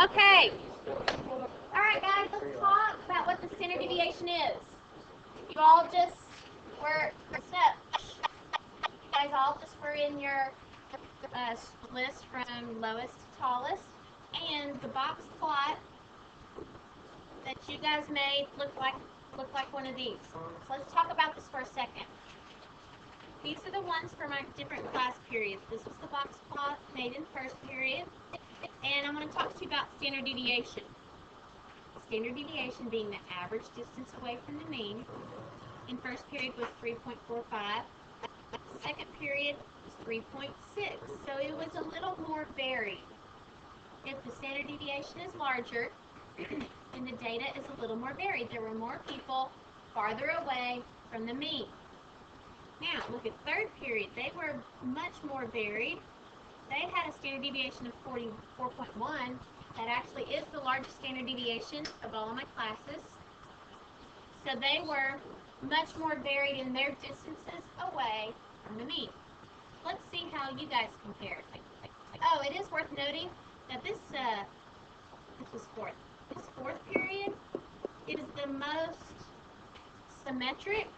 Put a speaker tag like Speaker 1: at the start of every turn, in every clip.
Speaker 1: Okay. Alright guys, let's talk about what the standard deviation is. You all just were, you guys all just were in your list from lowest to tallest, and the box plot that you guys made looked like one of these. So let's talk about this for a second. These are the ones for my different class periods. This was the box plot made in first period, and I'm going to talk to you about standard deviation. Standard deviation being the average distance away from the mean. In first period was 3.45. Second period was 3.6. So it was a little more varied. If the standard deviation is larger, then the data is a little more varied. There were more people farther away from the mean. Now, look at third period. They were much more varied. They had a standard deviation of 44.1. That actually is the largest standard deviation of all of my classes. So they were much more varied in their distances away from the mean. Let's see how you guys compared. Oh, it is worth noting that this was fourth. This fourth period is the most symmetric,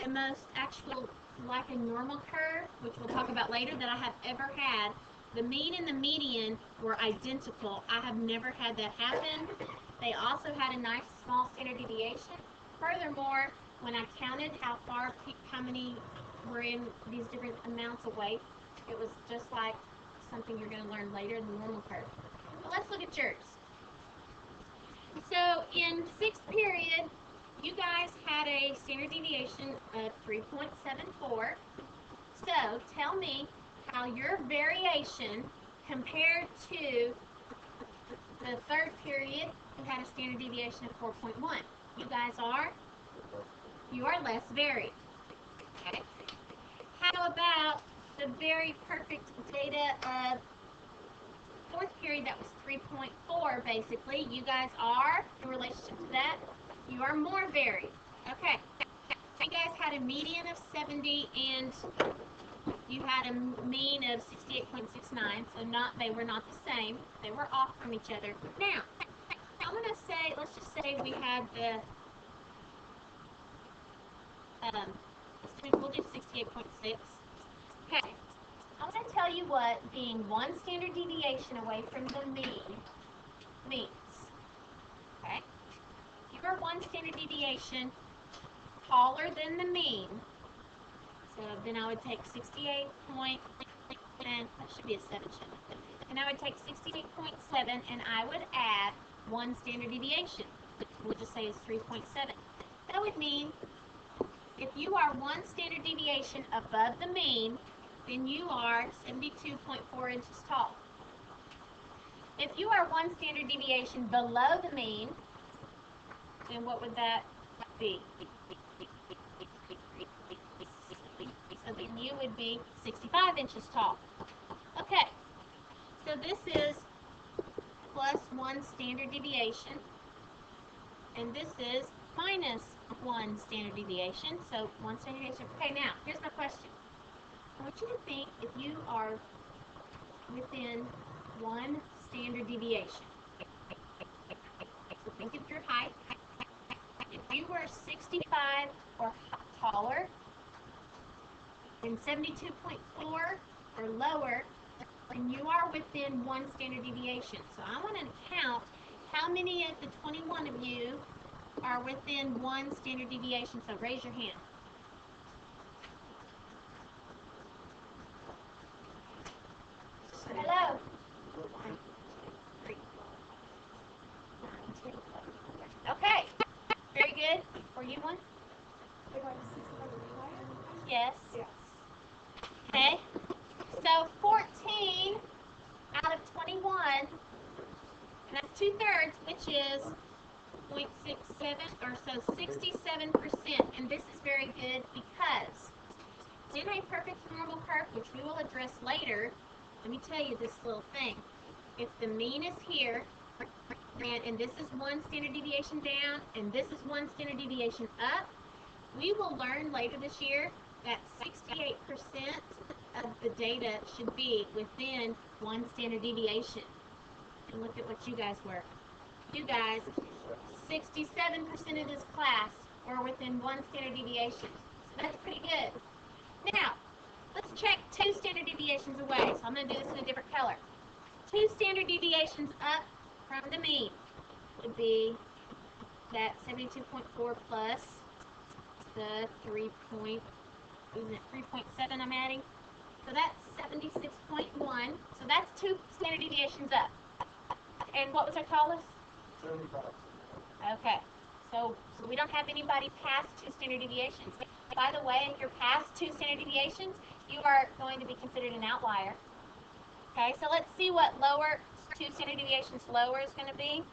Speaker 1: the most actual, like a normal curve, which we'll talk about later, that I have ever had. The mean and the median were identical. I have never had that happen. They also had a nice small standard deviation. Furthermore, when I counted how many were in these different amounts of weight, it was just like something you're going to learn later in the normal curve. But let's look at yours. So in sixth period, you guys had a standard deviation of 3.74. So tell me how your variation compared to the third period, who had a standard deviation of 4.1. You are less varied. Okay. How about the very perfect data of fourth period? That was 3.4 basically. You guys are, in relationship to that, you are more varied. Okay. You guys had a median of 70 and you had a mean of 68.69, so they were not the same. They were off from each other. Now, I'm going to say, let's just say we had the, we'll do 68.6. Okay, I'm going to tell you what being one standard deviation away from the mean means. Okay, if you are one standard deviation taller than the mean, so then I would take 68 point, and that should be a 7, shouldn't it? And I would take 68.7 and I would add one standard deviation. We'll just say it's 3.7. That would mean if you are one standard deviation above the mean, then you are 72.4 inches tall. If you are one standard deviation below the mean, then what would that be? So then you would be 65 inches tall. Okay, so this is plus 1 standard deviation, and this is minus 1 standard deviation. So 1 standard deviation. Okay, now here's my question. I want you to think if you are within 1 standard deviation. So think of your height. If you were 65 or taller, and 72.4 or lower, then you are within 1 standard deviation. So I want to count how many of the 21 of you are within 1 standard deviation. So raise your hand. Hello. 3. Okay. Very good. Were you one? Yes. Okay, so 14 out of 21, and that's 2/3, which is 0.67, or so 67%, and this is very good because in a perfect normal curve, which we will address later, let me tell you this little thing. If the mean is here, and this is 1 standard deviation down, and this is 1 standard deviation up, we will learn later this year that 68% of the data should be within 1 standard deviation. And look at what you guys were. You guys, 67% of this class were within 1 standard deviation. So that's pretty good. Now, let's check 2 standard deviations away. So I'm going to do this in a different color. 2 standard deviations up from the mean would be that 72.4 plus the 3.7 I'm adding. So that's 76.1. So that's 2 standard deviations up. And what was our tallest?
Speaker 2: 75.
Speaker 1: Okay. So we don't have anybody past 2 standard deviations. By the way, if you're past 2 standard deviations, you are going to be considered an outlier. Okay, so let's see what lower, 2 standard deviations lower is going to be.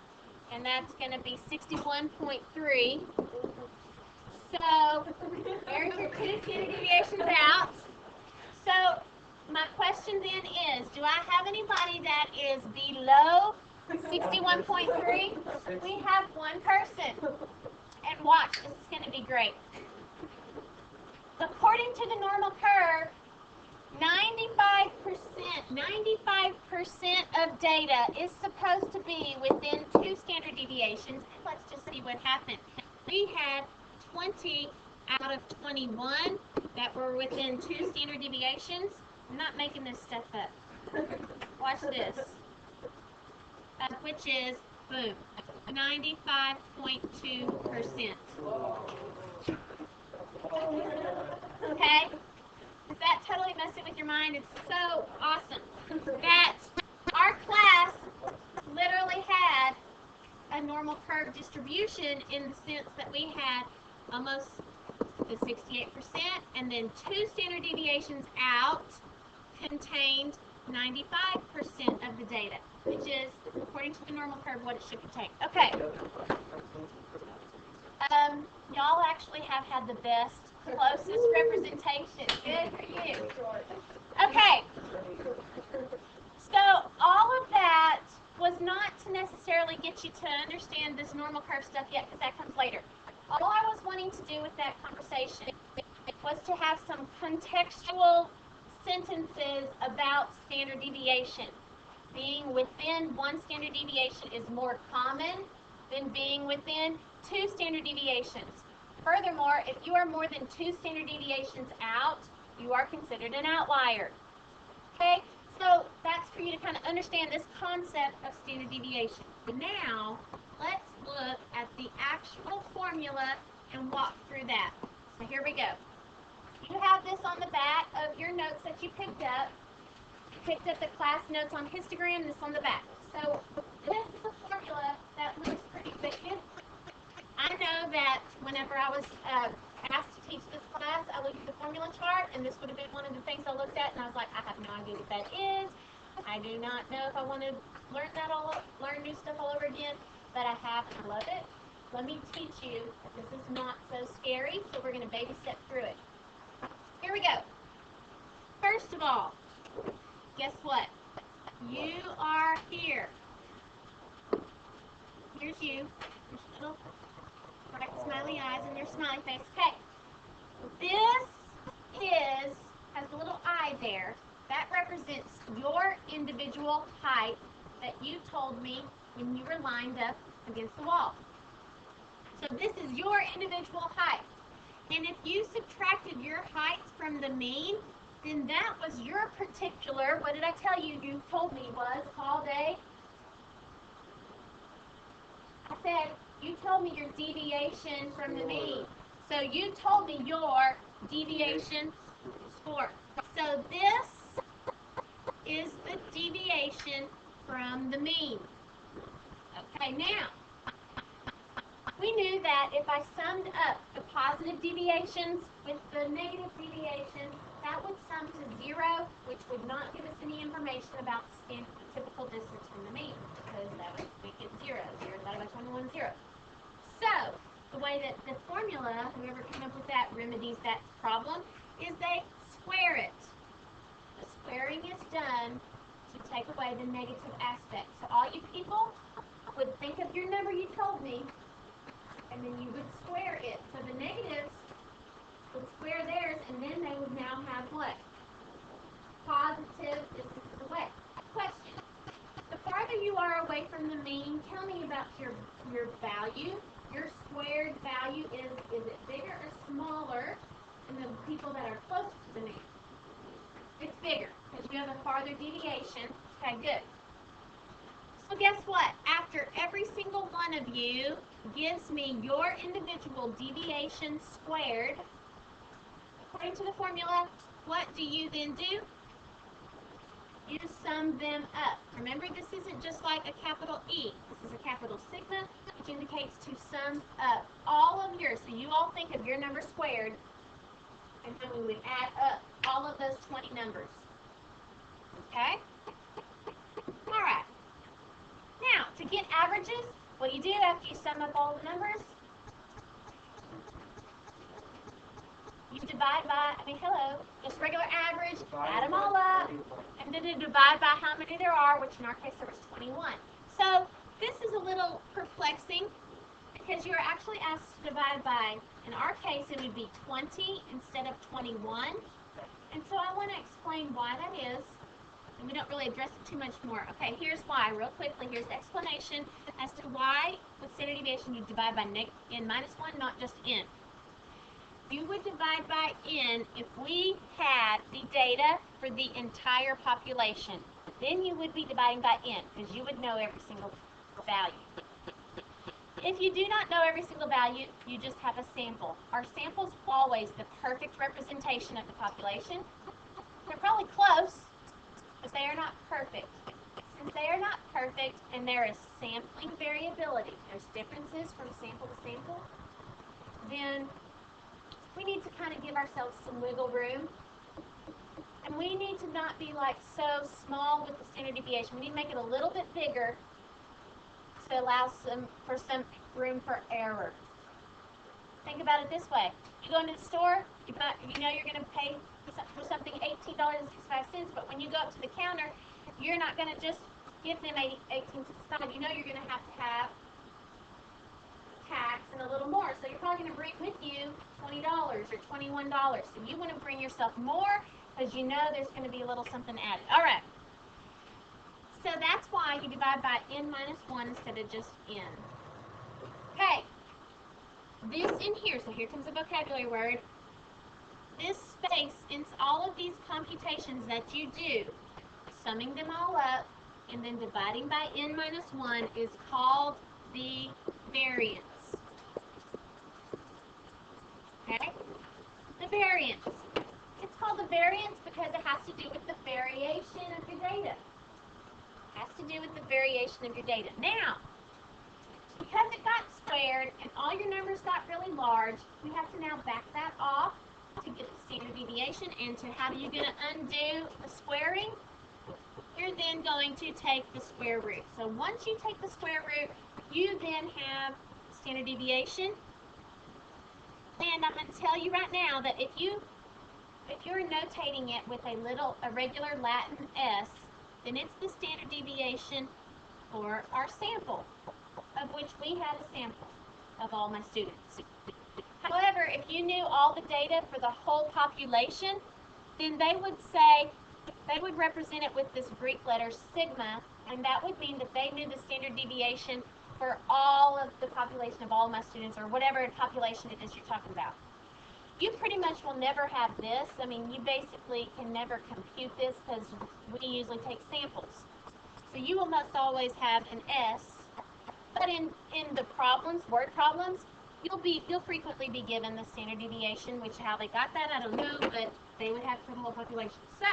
Speaker 1: And that's going to be 61.3. So there's your 2 standard deviations out. So my question then is, do I have anybody that is below 61.3? We have one person. And watch, this is going to be great. According to the normal curve, 95% of data is supposed to be within 2 standard deviations. Let's just see what happened. We had 20 out of 21 that were within 2 standard deviations. I'm not making this stuff up. Watch this. Which is, boom, 95.2%. Okay? Is that totally messing with your mind? It's so awesome that our class literally had a normal curve distribution in the sense that we had almost the 68%, and then 2 standard deviations out contained 95% of the data, which is, according to the normal curve, what it should contain. Okay. Y'all actually have had the best, closest representation. Good for you. Okay. So all of that was not to necessarily get you to understand this normal curve stuff yet, because that comes later. All I was wanting to do with that conversation was to have some contextual sentences about standard deviation. Being within 1 standard deviation is more common than being within 2 standard deviations. Furthermore, if you are more than 2 standard deviations out, you are considered an outlier. Okay? So that's for you to kind of understand this concept of standard deviation. Now, let's look at the actual formula and walk through that. So here we go. You have this on the back of your notes that you picked up. You picked up the class notes on histogram, this on the back. So this is a formula that looks pretty big. I know that whenever I was asked to teach this class, I looked at the formula chart, and this would have been one of the things I looked at, and I was like, I have no idea what that is. I do not know if I want to learn new stuff all over again, but I have, and I love it. Let me teach you. This is not so scary, so we're going to baby step through it. Here we go. First of all, guess what? You are here. Here's you. There's little bright smiley eyes and your smiley face. Okay. This has a little eye there. That represents your individual height that you told me when you were lined up against the wall. So this is your individual height. And if you subtracted your heights from the mean, then that was your particular, what did I tell you you told me was called a? I said, you told me your deviation from the mean. So you told me your deviation score. So this is the deviation from the mean. Okay, now, we knew that if I summed up the positive deviations with the negative deviations, that would sum to 0, which would not give us any information about the typical distance from the mean, because that would make it 0. 0 divided by 21 is 0. So, the way that the formula, whoever came up with that, remedies that problem, is they square it. The squaring is done to take away the negative aspect. So all you people would think of your number you told me, and then you would square it. So the negatives would square theirs, and then they would now have what? Positive distance away. Question. The farther farther you are away from the mean, tell me about your value. Your squared value is it bigger or smaller than the people that are closer to the mean? It's bigger because you have a farther deviation. Okay, good. So guess what? After every single one of you gives me your individual deviation squared, according to the formula, what do you then do? You sum them up. Remember, this isn't just like a capital E. This is a capital sigma, which indicates to sum up all of yours. So you all think of your number squared, and then we would add up all of those 20 numbers. Okay? All right. Now, to get averages, what do you do after you sum up all the numbers? You divide by, just regular average, add them all up, and then you divide by how many there are, which in our case there was 21. So this is a little perplexing because you're actually asked to divide by, in our case it would be 20 instead of 21. And so I want to explain why that is, and we don't really address it too much more. Okay, here's why, real quickly. Here's the explanation as to why with standard deviation you divide by n minus 1, not just n. You would divide by n if we had the data for the entire population. Then you would be dividing by n because you would know every single value. If you do not know every single value, you just have a sample. Our sample's always the perfect representation of the population. They're probably close, but they are not perfect. Since they are not perfect and there is sampling variability, there's differences from sample to sample, then we need to kind of give ourselves some wiggle room. And we need to not be like so small with the standard deviation. We need to make it a little bit bigger to allow some room for error. Think about it this way. You go into the store, you know you're going to pay for something $18.65, but when you go up to the counter, you're not going to just give them $18.65. You know you're going to have tax and a little more. So you're probably going to bring with you $20 or $21. So you want to bring yourself more because you know there's going to be a little something added. All right. So that's why you divide by n minus 1 instead of just n. Okay. This in here, so here comes a vocabulary word. This space in all of these computations that you do, summing them all up and then dividing by n minus 1 is called the variance. Okay? The variance. It's called the variance because it has to do with the variation of your data. It has to do with the variation of your data. Now, because it got squared and all your numbers got really large, we have to now back that off to get the standard deviation. And to how are you going to undo the squaring? You're then going to take the square root. So once you take the square root, you then have standard deviation. And I'm going to tell you right now that if you're notating it with a regular Latin S, then it's the standard deviation for our sample, of which we had a sample of all my students. However, if you knew all the data for the whole population, then they would represent it with this Greek letter sigma, and that would mean that they knew the standard deviation for all of the population of all my students, or whatever population it is you're talking about. You pretty much will never have this. I mean, you basically can never compute this because we usually take samples. So you will must always have an S. But in the problems, word problems, you'll frequently be given the standard deviation, which how they got that, I don't know, but they would have for the whole population. So,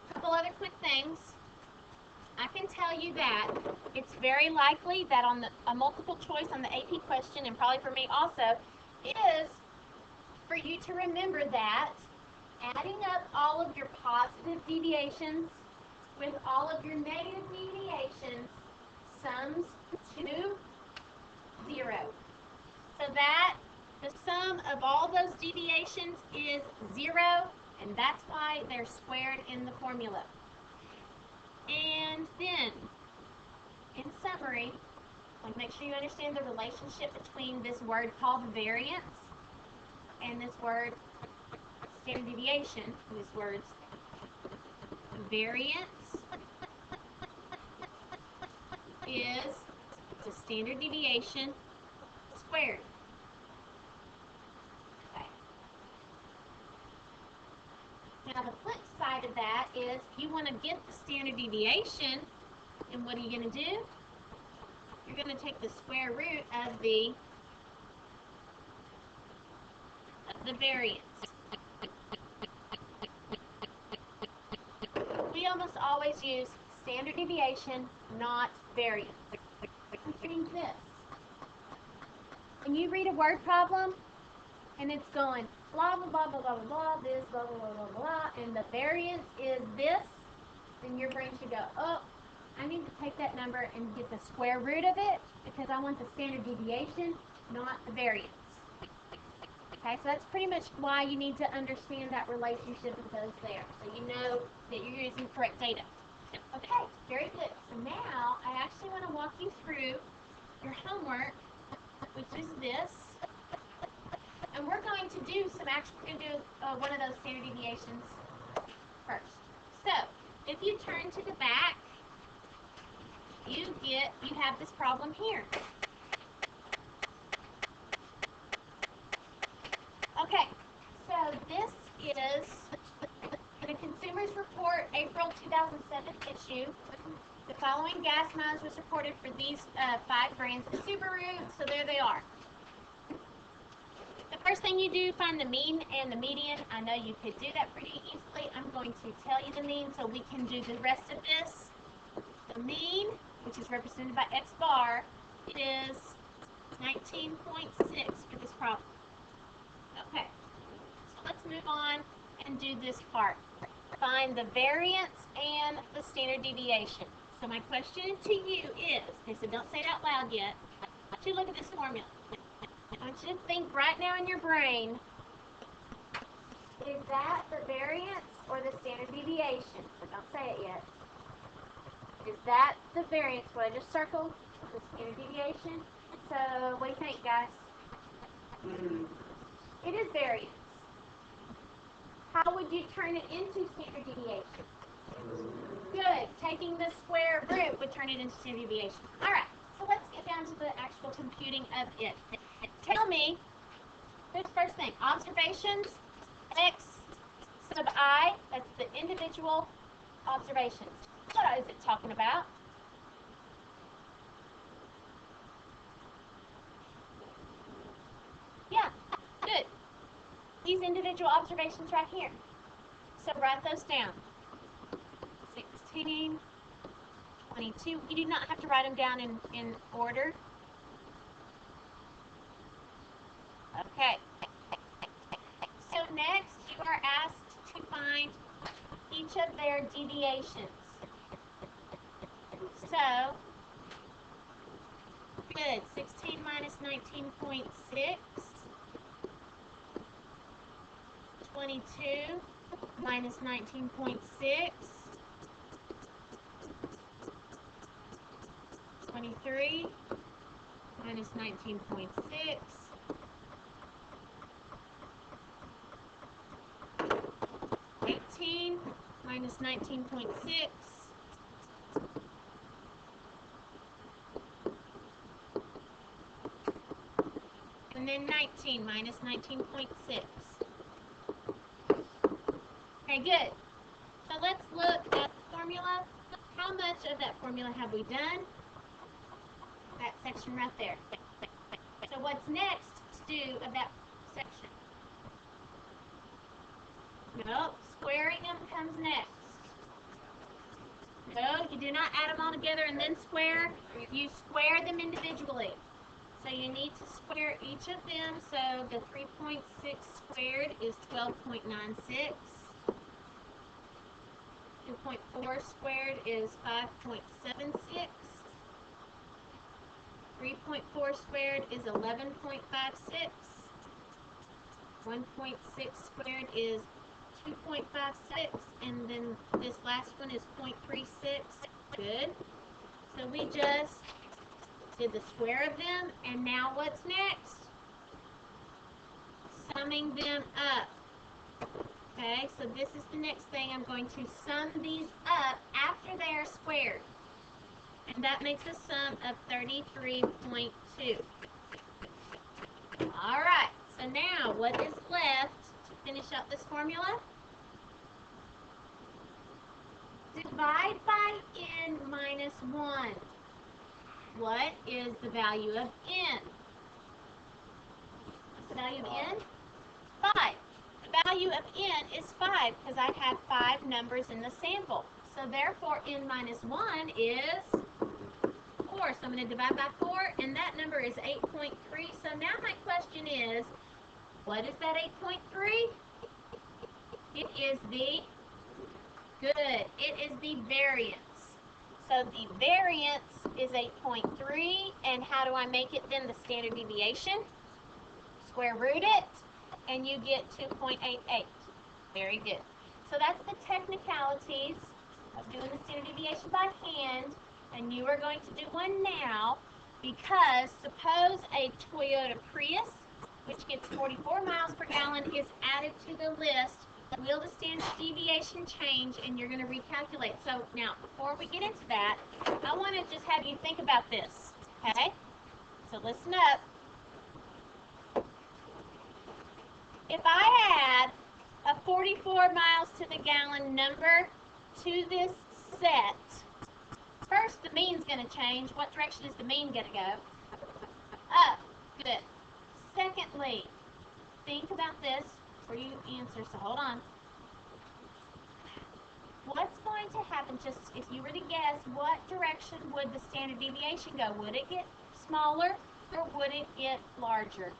Speaker 1: a couple other quick things. I can tell you that it's very likely that on a multiple choice on the AP question, and probably for me also, is for you to remember that adding up all of your positive deviations with all of your negative deviations sums to 0. So that the sum of all those deviations is 0, and that's why they're squared in the formula. And then, in summary, make sure you understand the relationship between this word called variance and this word standard deviation. These words variance is the standard deviation squared. Okay. Now the flip side of that is you want to get the standard deviation, and what are you going to do? You're going to take the square root of the variance. We almost always use standard deviation, not variance. Which means this. When you read a word problem and it's going blah, blah, blah, blah, blah, blah, this, blah, blah, blah, blah, blah, and the variance is this, then your brain should go, oh, I need to take that number and get the square root of it because I want the standard deviation, not the variance. Okay, so that's pretty much why you need to understand that relationship of those there, so you know that you're using correct data. Okay, very good. So now I actually want to walk you through your homework, which is this, and we're going to do one of those standard deviations first. So if you turn to the back, you have this problem here. Okay, so this is the Consumer's Report, April 2007 issue. The following gas mileage was reported for these 5 brands of Subaru, so there they are. The first thing you do, find the mean and the median. I know you could do that pretty easily. I'm going to tell you the mean so we can do the rest of this. The mean, which is represented by X bar, is 19.6 for this problem. Okay, so let's move on and do this part. Find the variance and the standard deviation. So my question to you is, okay, so don't say it out loud yet. I want you to look at this formula. I want you to think right now in your brain, is that the variance or the standard deviation? So don't say it yet. Is that the variance, what I just circled, the standard deviation? So what do you think, guys? It is variance. How would you turn it into standard deviation? Good. Taking the square root would turn it into standard deviation. All right. So let's get down to the actual computing of it. Tell me, here's the first thing. Observations, X sub I, that's the individual observations. What is it talking about? Yeah, good. These individual observations right here. So write those down. 16, 22. You do not have to write them down in order. Okay. So next, you are asked to find each of their deviations. So, good. 16 minus 19.6. 22 minus 19.6. 23 minus 19.6. 18 minus 19.6. And then 19 minus 19.6. Okay, good. So let's look at the formula. How much of that formula have we done? That section right there. So what's next to do of that section? Nope, squaring them comes next. No, you do not add them all together and then square. You square them individually. So you need to square each of them. So the 3.6 squared is 12.96. 2.4 squared is 5.76. 3.4 squared is 11.56. 1.6 squared is 2.56. And then this last one is 0.36. Good. So we just did the square of them. And now what's next? Summing them up. Okay, so this is the next thing. I'm going to sum these up after they are squared. And that makes a sum of 33.2. All right, so now what is left to finish up this formula? Divide by n minus 1. What is the value of n? What's the value of n? 5. The value of n is 5 because I have 5 numbers in the sample. So therefore, n minus 1 is 4. So I'm going to divide by 4, and that number is 8.3. So now my question is, what is that 8.3? It is the, good, it is the variance. So the variance is 8.3, and how do I make it then? The standard deviation. Square root it, and you get 2.88. Very good. So that's the technicalities of doing the standard deviation by hand, and you are going to do one now, because suppose a Toyota Prius, which gets 44 miles per gallon, is added to the list. Will the standard deviation change? And you're going to recalculate. So now, before we get into that, I want to just have you think about this, okay? So listen up. If I add a 44 miles to the gallon number to this set, first the mean's going to change. What direction is the mean going to go? Up. Good. Secondly, think about this before you answer, so hold on. What's going to happen, just if you were to guess, what direction would the standard deviation go? Would it get smaller or would it get larger?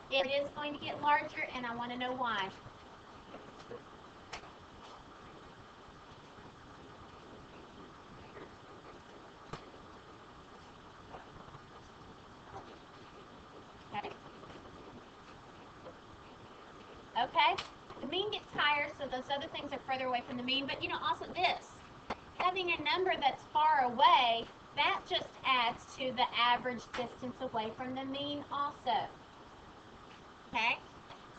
Speaker 1: It is going to get larger, and I want to know why. Okay. Okay. The mean gets higher, so those other things are further away from the mean. But, also this. Having a number that's far away, that just adds to the average distance away from the mean also. Okay,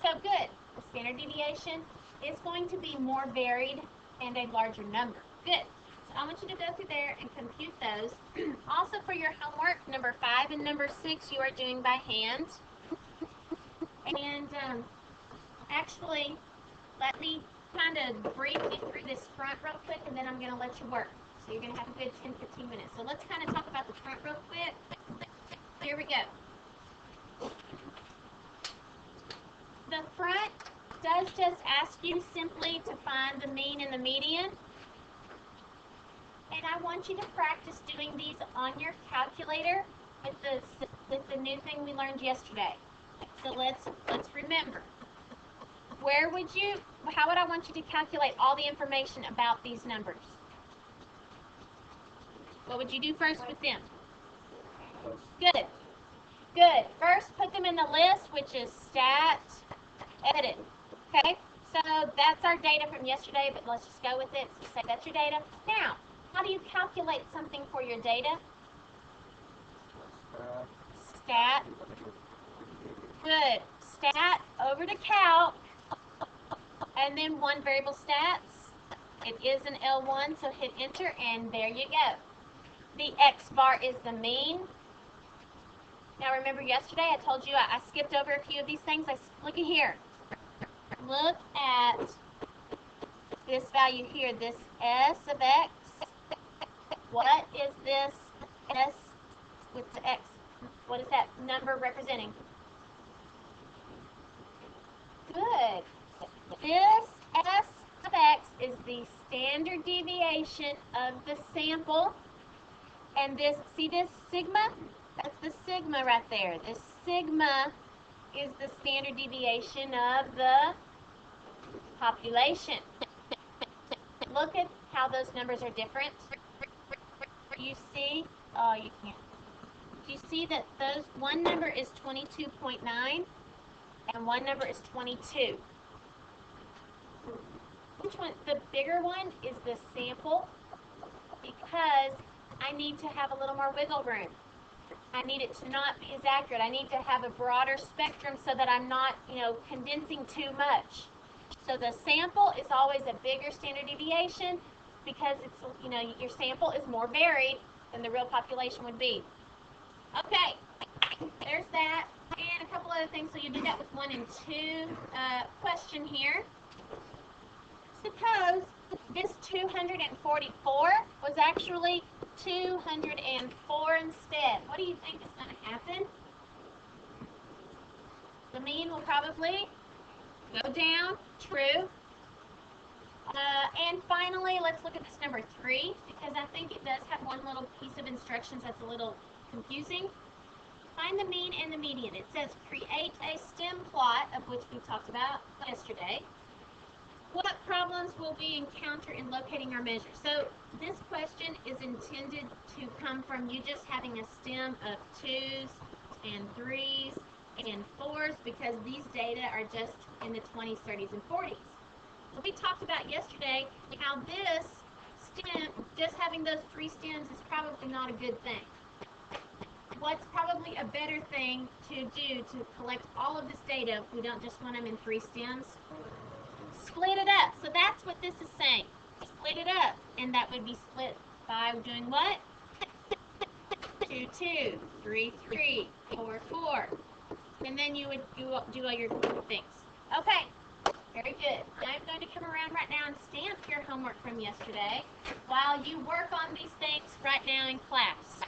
Speaker 1: so good. The standard deviation is going to be more varied and a larger number. Good. So I want you to go through there and compute those. Also for your homework, number 5 and number 6 you are doing by hand. And actually, let me kind of brief you through this front real quick, and then I'm going to let you work. So you're going to have a good 10-15 minutes. So let's kind of talk about the front real quick. Here we go. The front does just ask you simply to find the mean and the median. And I want you to practice doing these on your calculator with the new thing we learned yesterday. So let's remember. How would I want you to calculate all the information about these numbers? What would you do first with them? Good. Good. First, put them in the list, which is stat, edit. Okay? So that's our data from yesterday, but let's just go with it. So say that's your data. Now, how do you calculate something for your data? Stat. Good. Stat over to calc. And then one variable stats. It is an L1, so hit enter, and there you go. The X bar is the mean. Now remember yesterday I told you I skipped over a few of these things. Look at here. Look at this value here, this S of X. What is this S with the X? What is that number representing? Good. This S of X is the standard deviation of the sample. And this, see this sigma? That's the sigma right there. This sigma is the standard deviation of the population. Look at how those numbers are different. You see, oh, you can't. Do you see that one number is 22.9 and one number is 22? Which one? The bigger one is the sample, because I need to have a little more wiggle room. I need it to not be as accurate. I need to have a broader spectrum so that I'm not, condensing too much. So the sample is always a bigger standard deviation because it's, you know, your sample is more varied than the real population would be. Okay, there's that. And a couple other things. So you do that with 1 and 2. Question here. Suppose this 244 was actually 204 instead. What do you think is going to happen? The mean will probably go down. True. And finally, let's look at this number 3, because I think it does have one little piece of instructions that's a little confusing. Find the mean and the median. It says create a stem plot, of which we talked about yesterday. What problems will we encounter in locating our measure? So this question is intended to come from you just having a stem of 2s and 3s and 4s, because these data are just in the 20s, 30s, and 40s. So we talked about yesterday how this stem, just having those 3 stems, is probably not a good thing. What's probably a better thing to do to collect all of this data if we don't just want them in 3 stems? Split it up. So that's what this is saying. Split it up. And that would be split by doing what? 2, 2, 3, 3, 4, 4. And then you would do all your things. Okay. Very good. I'm going to come around right now and stamp your homework from yesterday while you work on these things right now in class.